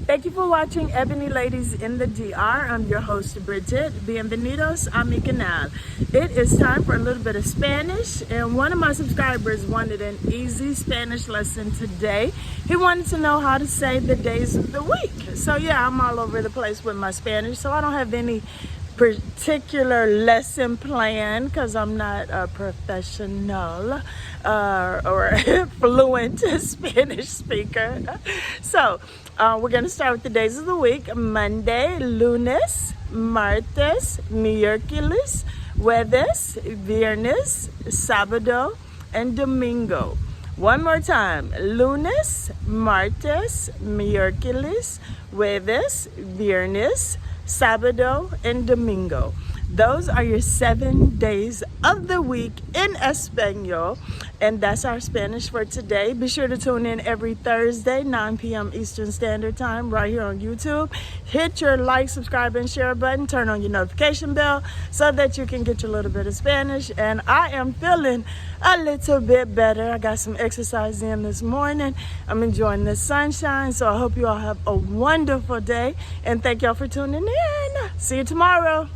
Thank you for watching Ebony Ladies in the DR. I'm your host, Bridget. Bienvenidos a mi canal. It is time for a little bit of Spanish, and one of my subscribers wanted an easy Spanish lesson today. He wanted to know how to say the days of the week. So yeah, I'm all over the place with my Spanish, so I don't have any particular lesson plan because I'm not a professional or fluent Spanish speaker. So we're going to start with the days of the week. Monday, Lunes, Martes, Miercoles, Jueves, Viernes, Sabado, and Domingo. One more time. Lunes, Martes, Miercoles, Jueves, Viernes, Sabado, and Domingo. Those are your 7 days of the week in Espanol, and that's our Spanish for today. Be sure to tune in every Thursday, 9 p.m. Eastern Standard Time, right here on YouTube. Hit your like, subscribe, and share button. Turn on your notification bell so that you can get your little bit of Spanish. And I am feeling a little bit better. I got some exercise in this morning. I'm enjoying the sunshine, so I hope you all have a wonderful day, and thank y'all for tuning in. See you tomorrow.